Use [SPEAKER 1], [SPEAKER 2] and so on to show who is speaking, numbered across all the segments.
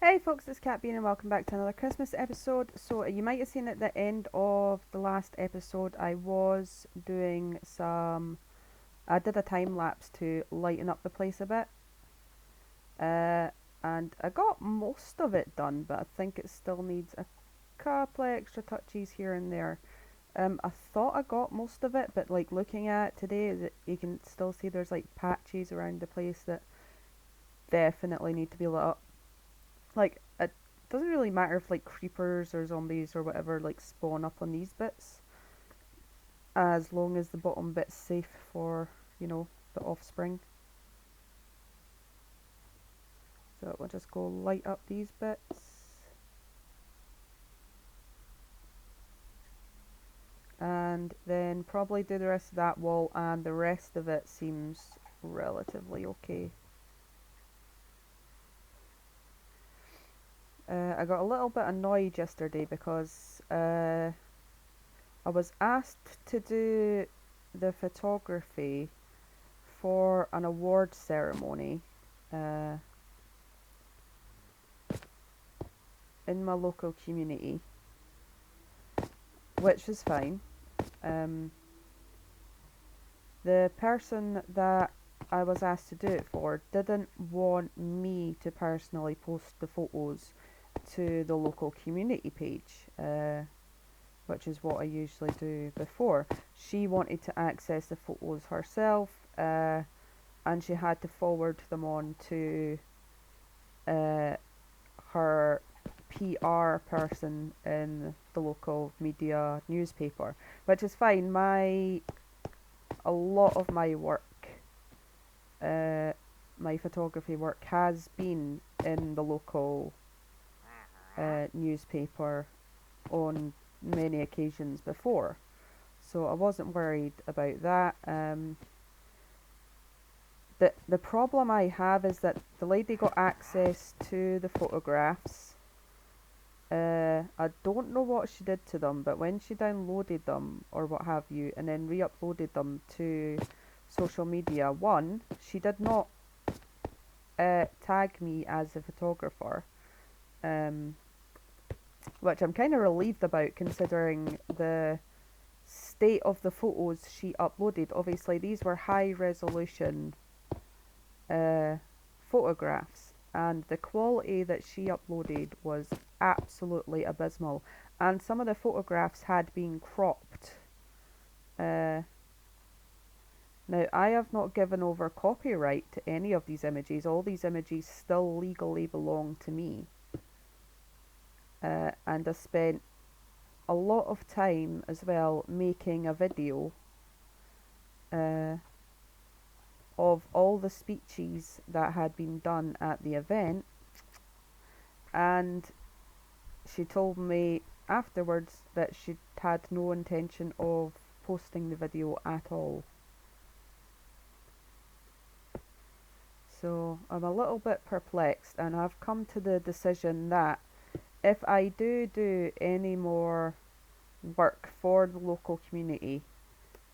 [SPEAKER 1] Hey folks, it's Kat.Beanie and welcome back to another Christmas episode. So you might have seen at the end of the last episode I was doing I did a time lapse to lighten up the place a bit. Uh, and I got most of it done, but I think it still needs a couple of extra touches here and there. I thought I got most of it, but like looking at it today, you can still see there's like patches around the place that definitely need to be lit up. Like it doesn't really matter if like creepers or zombies or whatever like spawn up on these bits, as long as the bottom bit's safe for the offspring. So we'll just go light up these bits, and then probably do the rest of that wall, and the rest of it seems relatively okay. I got a little bit annoyed yesterday because I was asked to do the photography for an award ceremony uh, in my local community, which was fine. Um, the person that I was asked to do it for didn't want me to personally post the photos to the local community page, which is what I usually do before. She wanted to access the photos herself, and she had to forward them on to uh, her PR person in the local media newspaper, which is fine. A lot of my work, uh, my photography work, has been in the local newspaper on many occasions before, so I wasn't worried about that. The problem I have is that the lady got access to the photographs. I don't know what she did to them, but when she downloaded them or what have you, and then re-uploaded them to social media, one, she did not tag me as a photographer, um, which I'm kind of relieved about considering the state of the photos she uploaded. Obviously, these were high resolution uh, photographs, and the quality that she uploaded was absolutely abysmal. And some of the photographs had been cropped. Uh, Now, I have not given over copyright to any of these images. All these images still legally belong to me. And I spent a lot of time as well making a video uh, of all the speeches that had been done at the event, and she told me afterwards that she had no intention of posting the video at all. So I'm a little bit perplexed, and I've come to the decision that if I do any more work for the local community,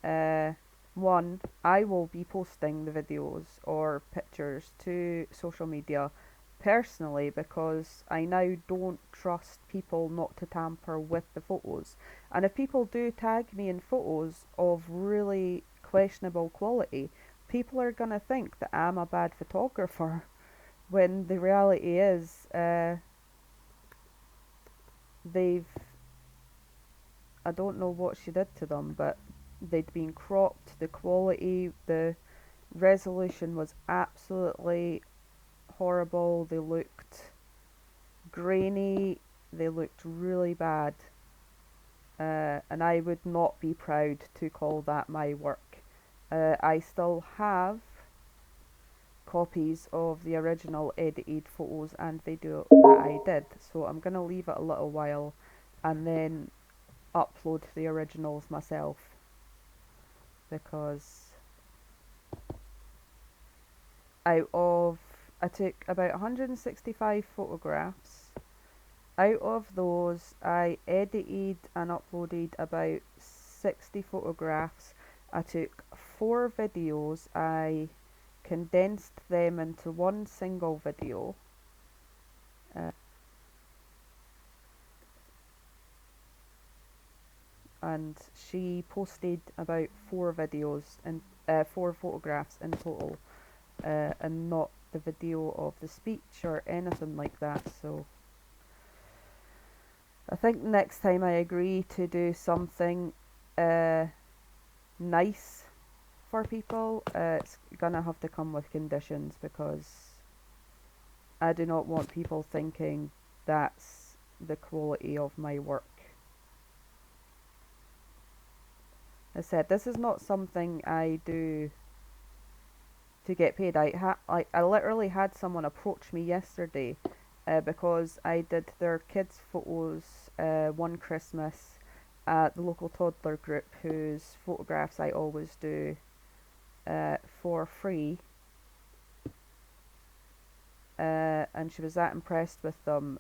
[SPEAKER 1] uh, one, I will be posting the videos or pictures to social media personally, because I now don't trust people not to tamper with the photos. And if people do tag me in photos of really questionable quality, people are going to think that I'm a bad photographer, when the reality is they've, I don't know what she did to them, but they'd been cropped. The quality, the resolution was absolutely horrible. They looked grainy. They looked really bad. And I would not be proud to call that my work. I still have copies of the original edited photos and video that I did, so I'm going to leave it a little while and then upload the originals myself, because out of I took about 165 photographs. Out of those, I edited and uploaded about 60 photographs. I took 4 videos. I condensed them into one single video. uh, and she posted about 4 videos and 4 photographs in total, and not the video of the speech or anything like that. So I think next time I agree to do something nice for people, it's gonna have to come with conditions, because I do not want people thinking that's the quality of my work. I said this is not something I do to get paid. I literally had someone approach me yesterday because I did their kids' photos one Christmas at the local toddler group, whose photographs I always do for free. And she was that impressed with them.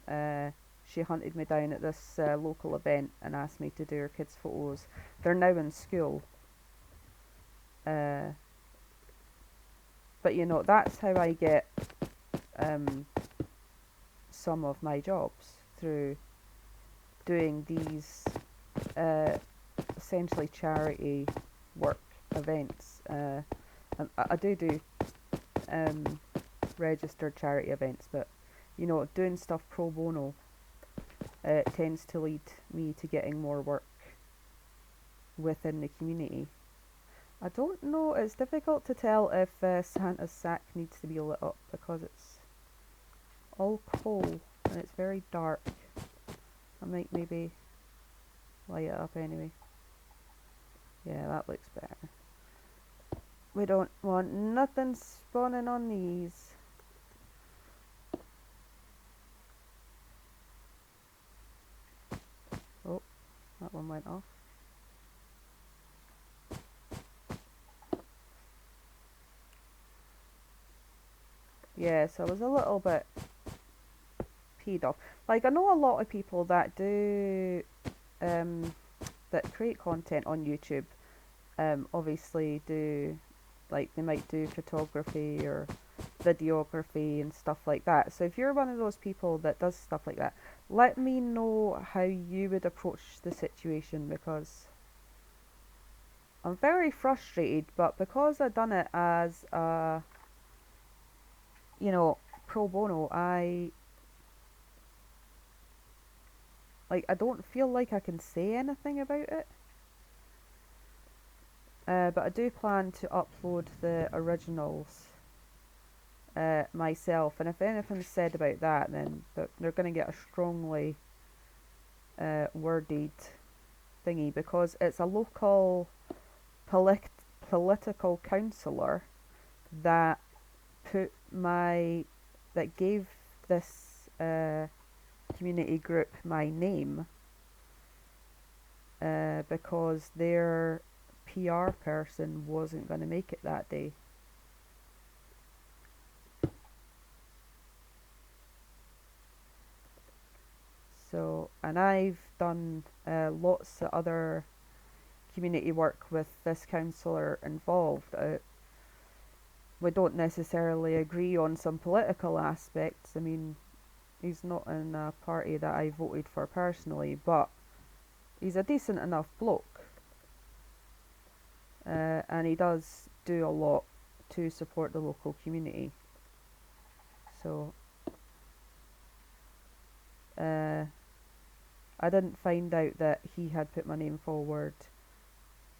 [SPEAKER 1] She hunted me down at this local event and asked me to do her kids' photos. They're now in school. But you know, that's how I get some of my jobs, through doing these essentially charity work events. And I do registered charity events, but you know, doing stuff pro bono tends to lead me to getting more work within the community. I don't know, it's difficult to tell if Santa's sack needs to be lit up because it's all coal and it's very dark. I might maybe light it up anyway. Yeah, that looks better. We don't want nothing spawning on these. Oh, that one went off. Yeah, so I was a little bit peed off. Like, I know a lot of people that do that create content on YouTube, obviously do, like, they might do photography or videography and stuff like that. So if you're one of those people that does stuff like that, let me know how you would approach the situation, because I'm very frustrated, but because I've done it as a, you know, pro bono, I don't feel like I can say anything about it. But I do plan to upload the originals myself, and if anything's said about that, then they're going to get a strongly worded thingy, because it's a local political councillor that that gave this community group my name, because their PR person wasn't going to make it that day. So, and I've done lots of other community work with this councillor involved. We don't necessarily agree on some political aspects. I mean, he's not in a party that I voted for personally, but he's a decent enough bloke. And he does do a lot to support the local community. So, I didn't find out that he had put my name forward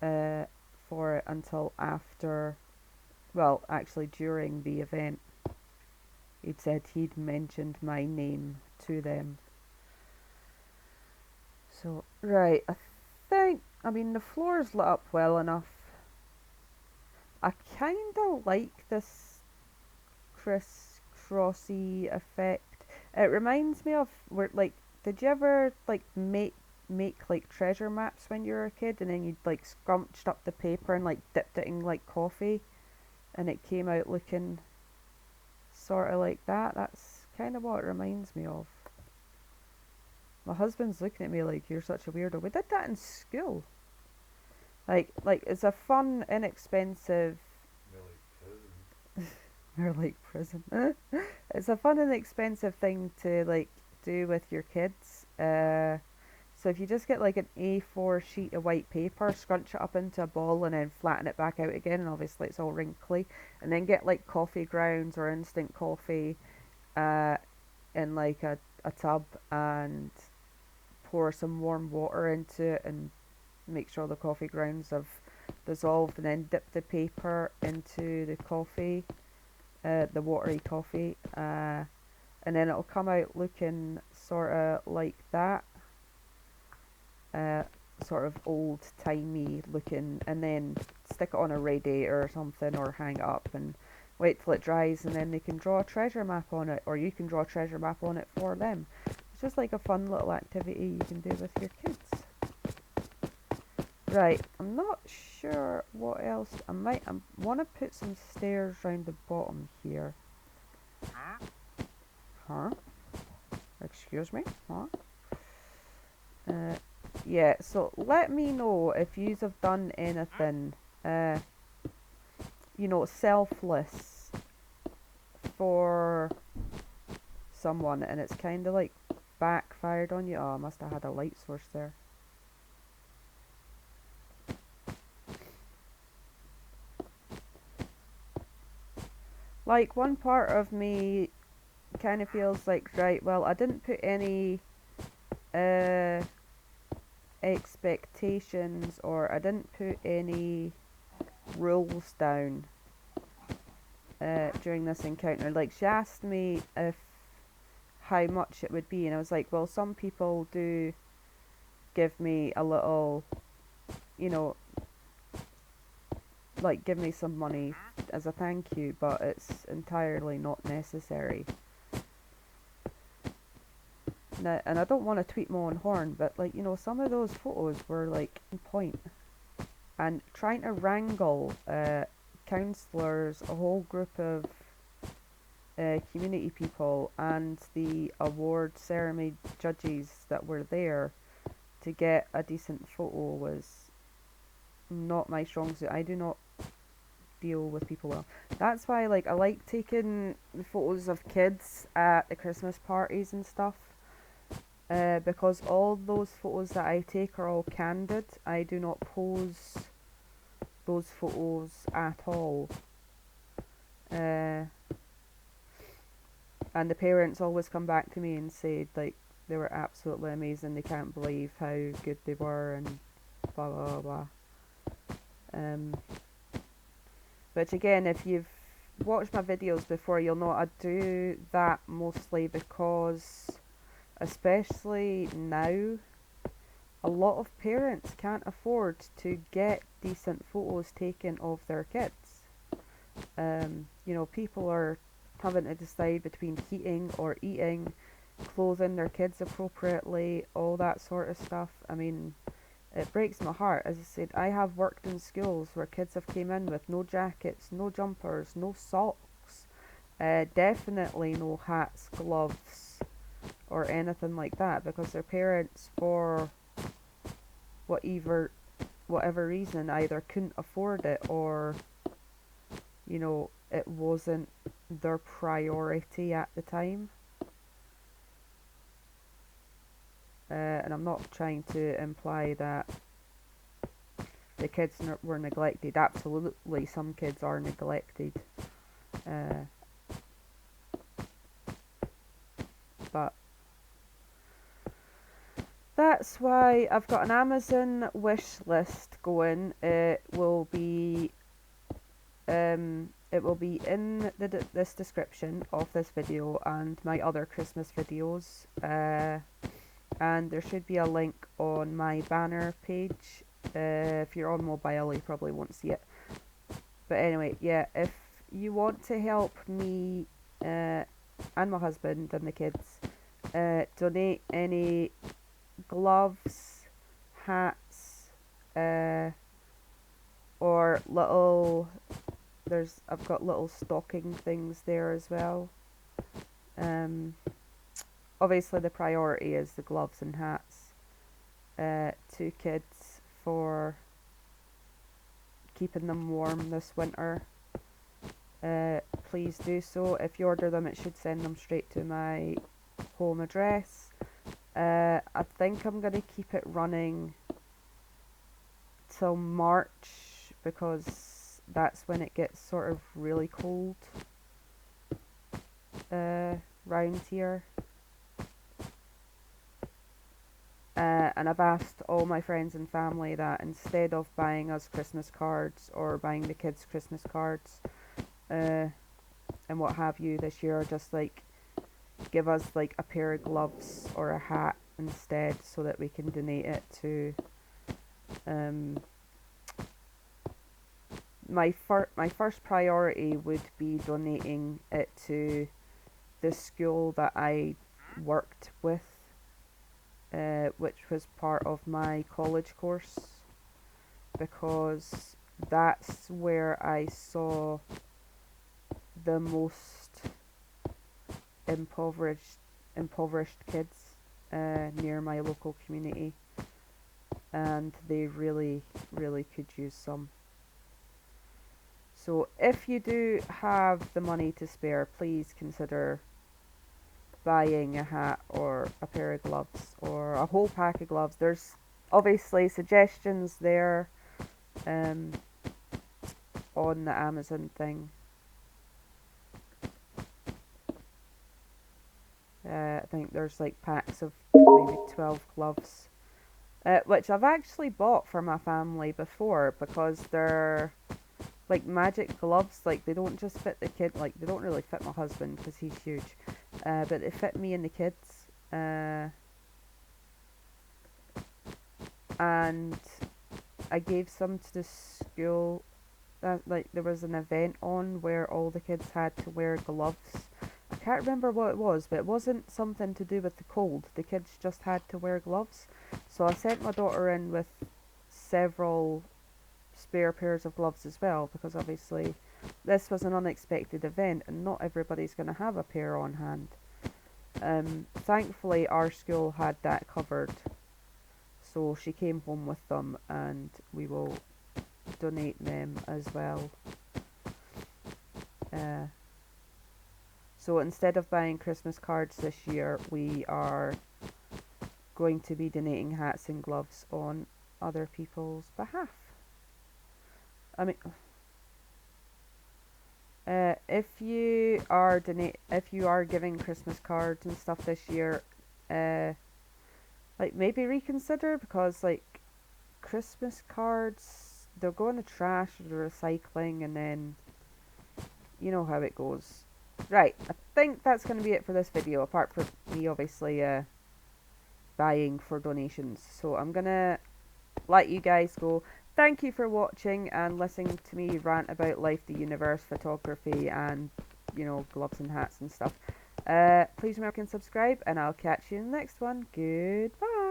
[SPEAKER 1] for it until after, well, actually during the event. He'd said he'd mentioned my name to them. So, right, I mean, the floor's lit up well enough. I kinda like this criss-crossy effect. It reminds me of did you ever like make like treasure maps when you were a kid, and then you'd like scrunched up the paper and like dipped it in like coffee, and it came out looking sort of like that? That's kind of what it reminds me of. My husband's looking at me like, you're such a weirdo. We did that in school. Like it's a fun, inexpensive. They're like prison. It's a fun and expensive thing to like do with your kids. So if you just get like an A4 sheet of white paper, scrunch it up into a ball and then flatten it back out again, and obviously it's all wrinkly, and then get like coffee grounds or instant coffee uh, in like a tub and pour some warm water into it and make sure the coffee grounds have dissolved, and then dip the paper into the coffee, the watery coffee, and then it'll come out looking sort of like that, uh, sort of old timey looking, and then stick it on a radiator or something, or hang it up and wait till it dries, and then they can draw a treasure map on it, or you can draw a treasure map on it for them. It's just like a fun little activity you can do with your kids. Right, I'm not sure what else. I want to put some stairs round the bottom here. Huh? Excuse me? Huh? Yeah, so let me know if yous have done anything, uh, selfless for someone and it's kind of like backfired on you. Oh, I must have had a light source there. Like, one part of me kind of feels like, right, well, I didn't put any uh, expectations, or I didn't put any rules down during this encounter. Like, she asked me if how much it would be, and I was like, well, some people do give me a little, you know, like give me some money as a thank you, but it's entirely not necessary. Now, and I don't want to tweet my own horn, but like, some of those photos were like on point, and trying to wrangle counsellors, a whole group of community people, and the award ceremony judges that were there to get a decent photo was not my strong suit. I do not deal with people well. That's why, like, I like taking the photos of kids at the Christmas parties and stuff. Because all those photos that I take are all candid. I do not pose those photos at all. And the parents always come back to me and say, like, they were absolutely amazing. They can't believe how good they were, and blah blah blah. Which again, if you've watched my videos before, you'll know I do that mostly because, especially now, a lot of parents can't afford to get decent photos taken of their kids. People are having to decide between heating or eating, clothing their kids appropriately, all that sort of stuff. I mean, it breaks my heart. As I said, I have worked in schools where kids have came in with no jackets, no jumpers, no socks, definitely no hats, gloves, or anything like that, because their parents, for whatever reason, either couldn't afford it, or it wasn't their priority at the time. And I'm not trying to imply that the kids were neglected. Absolutely, some kids are neglected. But that's why I've got an Amazon wish list going. It will be in this description of this video and my other Christmas videos. And there should be a link on my banner page. If you're on mobile, you probably won't see it. But anyway, yeah, if you want to help me and my husband and the kids donate any gloves, hats, or little, I've got little stocking things there as well. Obviously the priority is the gloves and hats to kids for keeping them warm this winter. please do so. If you order them, it should send them straight to my home address. I think I'm going to keep it running till March because that's when it gets sort of really cold round here. And I've asked all my friends and family that instead of buying us Christmas cards or buying the kids Christmas cards and what have you this year, just like give us like a pair of gloves or a hat instead so that we can donate it to my first priority would be donating it to the school that I worked with, which was part of my college course, because that's where I saw the most impoverished kids near my local community, and they really could use some. So if you do have the money to spare, please consider buying a hat or a pair of gloves or a whole pack of gloves. There's obviously suggestions there on the Amazon thing. I think there's like packs of maybe 12 gloves, which I've actually bought for my family before because they're like magic gloves. Like they don't just fit the kid, like they don't really fit my husband because he's huge, but they fit me and the kids. And I gave some to the school. Like there was an event on where all the kids had to wear gloves. I can't remember what it was, but it wasn't something to do with the cold. The kids just had to wear gloves. So I sent my daughter in with several spare pairs of gloves as well, because obviously this was an unexpected event and not everybody's going to have a pair on hand. Thankfully our school had that covered, so she came home with them and we will donate them as well. So instead of buying Christmas cards this year, we are going to be donating hats and gloves on other people's behalf. I mean, if you are giving Christmas cards and stuff this year, like maybe reconsider, because like Christmas cards, they'll go in the trash or the recycling, and then you know how it goes. Right, I think that's going to be it for this video, apart from me obviously buying for donations. So I'm going to let you guys go. Thank you for watching and listening to me rant about life, the universe, photography, and, you know, gloves and hats and stuff. Please remember to subscribe, and I'll catch you in the next one. Goodbye.